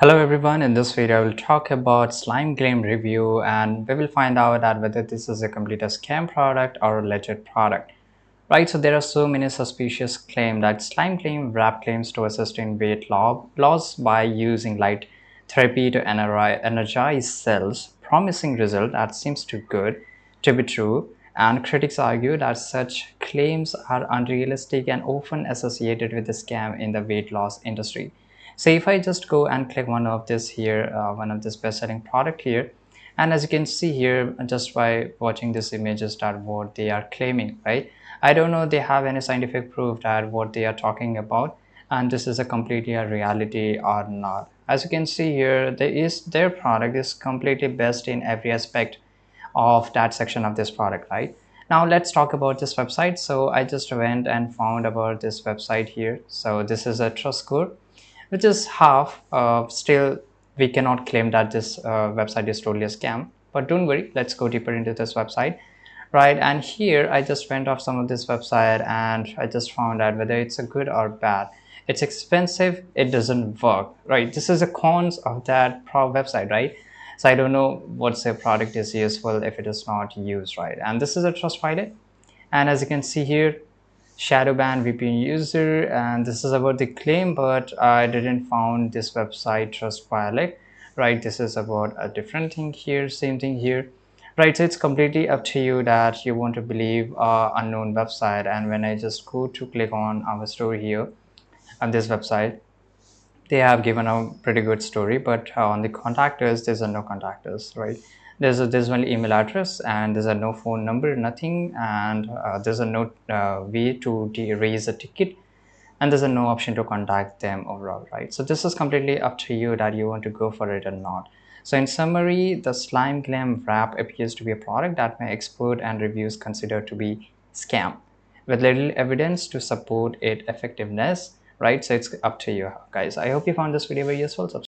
Hello everyone, in this video I will talk about slime Gleam review and we will find out that whether this is a complete scam product or a legit product. Right, so there are so many suspicious claims that slime Gleam wrap claims to assist in weight loss by using light therapy to energize cells, promising result that seems too good to be true, and critics argue that such claims are unrealistic and often associated with the scam in the weight loss industry. So if I just go and click one of this here, one of this best-selling product here, and as you can see here, just by watching this images that what they are claiming, right? I don't know they have any scientific proof that what they are talking about, and this is a completely a reality or not. As you can see here, their product is completely best in every aspect of that section of this product, right? Now let's talk about this website. So I just went and found about this website here. So this is a trust score which is half. Still we cannot claim that this website is totally a scam, but don't worry, let's go deeper into this website. Right, and here I just went off some of this website and I just found out whether it's a good or bad. It's expensive, it doesn't work, right? This is the cons of that website, right? So I don't know what's a product is useful if it is not used, right? And this is a trust pilot, and as you can see here, shadow ban VPN user, and this is about the claim, but I didn't found this website Trustpilot, right? This is about a different thing here, same thing here, right? So it's completely up to you that you want to believe unknown website. And when I just go to click on our story here on this website, they have given a pretty good story, but on the contactors there's a no contactors, right? There's only email address and there's a no phone number, nothing, and there's a no way to raise a ticket, and there's a no option to contact them overall, right? So this is completely up to you that you want to go for it or not. So in summary, the slime glam wrap appears to be a product that my expert and reviews consider to be scam with little evidence to support its effectiveness, right? So it's up to you guys. I hope you found this video very useful.